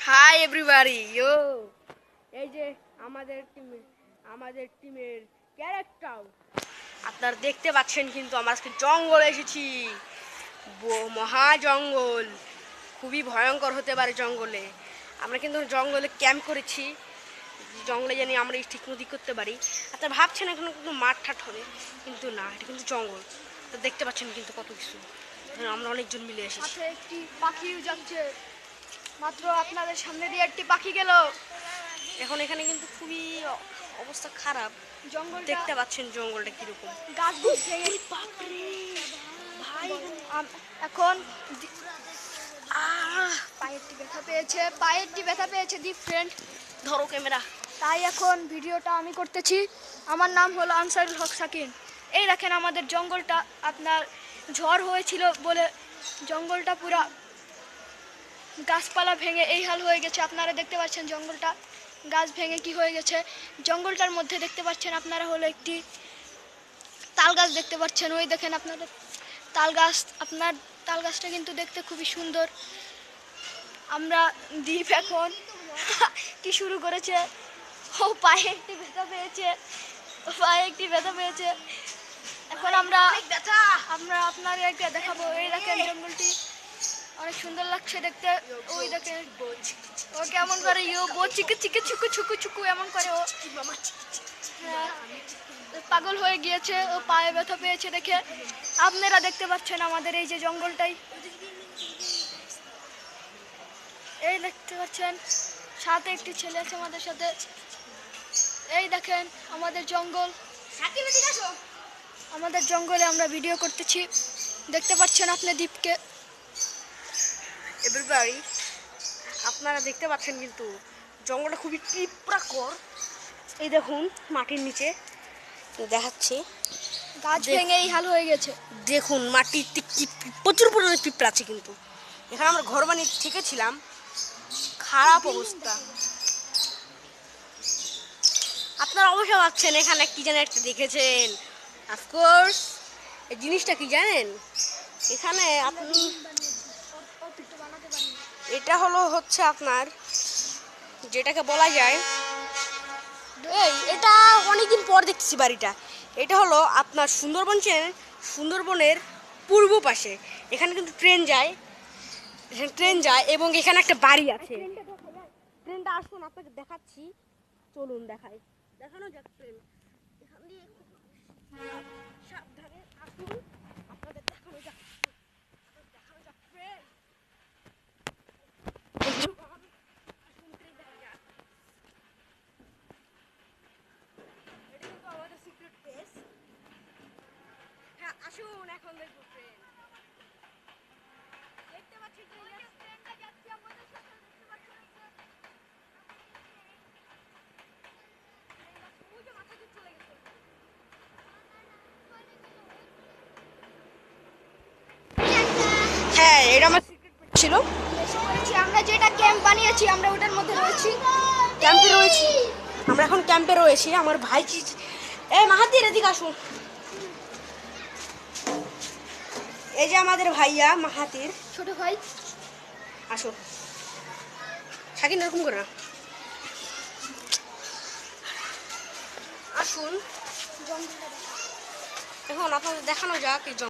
Hi everybody ইয়ো এই যে আমাদের টিমের ক্যারেক্টার আপনারা দেখতে পাচ্ছেন, কিন্তু আমরা আজকে জঙ্গলে এসেছি। মহা জঙ্গল, খুবই ভয়ঙ্কর হতে পারে জঙ্গলে। আমরা কিন্তু জঙ্গলে ক্যাম্প করেছি, জঙ্গলে জানি আমরা ঠিক মতো করতে পারি। আপনারা ভাবছেন এখন কিন্তু মাঠ ঠাট হবে, কিন্তু না, এটা কিন্তু জঙ্গল। তো দেখতে পাচ্ছেন কিন্তু কত কিছু, আমরা অনেকজন মিলে এসেছি। একটি পাখিও যাচ্ছে, মাত্র আপনাদের সামনে দিয়ে একটি পাখি গেল। এখন এখানে কিন্তু খুবই অবস্থা খারাপ, জঙ্গল দেখতে পাচ্ছেন জঙ্গলটা কিরকম। গাছ ভাই এখন পায়েরটি ব্যথা পেয়েছে দি ফ্রেন্ড। ধরো ক্যামেরা। তাই এখন ভিডিওটা আমি করতেছি। আমার নাম হলো আনসারুল হক সাকিন। এই দেখেন আমাদের জঙ্গলটা, আপনার ঝড় হয়েছিল বলে জঙ্গলটা পুরা গাছপালা ভেঙে এই হাল হয়ে গেছে। আপনারা দেখতে পাচ্ছেন জঙ্গলটা গাছ ভেঙে কি হয়ে গেছে। জঙ্গলটার মধ্যে দেখতে পাচ্ছেন আপনারা হলো একটি তাল গাছ দেখতে পাচ্ছেন। ওই দেখেন আপনাদের তাল গাছ, আপনার তাল গাছটা কিন্তু দেখতে খুবই সুন্দর। আমরা দ্বীপ এখন কি শুরু করেছে, ও পায়ে একটি ব্যথা পেয়েছে, এখন আমরা আপনাদেরকে দেখাবো। এই দেখেন জঙ্গলটি অনেক সুন্দর লাগছে দেখতে। ওই দেখেন ও কেমন করে চিকে চিকে ছুকু ছুকু ছুকু এমন করে ও। হ্যাঁ, পাগল হয়ে গিয়েছে, ও পায়ে ব্যথা পেয়েছে দেখে। আপনারা দেখতে পাচ্ছেন আমাদের এই যে জঙ্গলটাই, এই দেখতে পাচ্ছেন সাথে একটি ছেলে আছে আমাদের সাথে। এই দেখেন আমাদের জঙ্গলে আমরা ভিডিও করতেছি, দেখতে পাচ্ছেন আপনি দ্বীপকে। এভরিবডি আপনারা দেখতে পাচ্ছেন কিন্তু জঙ্গলটা খুবই পিঁপড়াকর। এই দেখুন মাটির নিচে দেখাচ্ছি, গাছ ভেঙে এই হাল হয়ে গেছে। দেখুন মাটিতে কি প্রচুর পরিমাণে পিঁপড়া আছে। কিন্তু এখানে আমরা ঘর বানিয়ে থেকেছিলাম, খারাপ অবস্থা। আপনারা অবশ্যই ভাবছেন এখানে কি যেন একটা দেখেছেন। অফকোর্স এই জিনিসটা কি জানেন, এখানে আপনি এটা হচ্ছে আপনার যেটাকে বলা যায়, এটা অনেকদিন পর দেখতেছি বাড়িটা। এটা হলো আপনার সুন্দরবন চেনেন, সুন্দরবনের পূর্ব পাশে। এখানে কিন্তু ট্রেন যায় এবং এখানে একটা বাড়ি আছে। ট্রেনটা আসুন আপনাকে দেখাচ্ছি, চলুন দেখানো যাক ট্রেন। এখান দিয়ে সাবধানে আসুন, আপনাদের দেখানো যাক ট্রেন। আসুন এখন দেখবো ট্রেন। দেখতে পাচ্ছি ট্রেনটা যাচ্ছে আমাদের সাথে, দেখতে পাচ্ছেন মাথা দিয়ে চলে গেছে। হ্যাঁ, এটা আমার সিক্রেট ছিল। আমরা যেটা ক্যাম্প বানিয়েছি আমরা ওটার মধ্যে রয়েছি। আমরা এখন ক্যাম্পে রয়েছি। আমার ভাই মাহাতির এদিকে আসুন। এই যে আমাদের ভাইয়া মাহাতির ছোট ভাই, আসো সাকিন, এরকম করে না, আসুন। এখন আপনাদের দেখানো যাক এই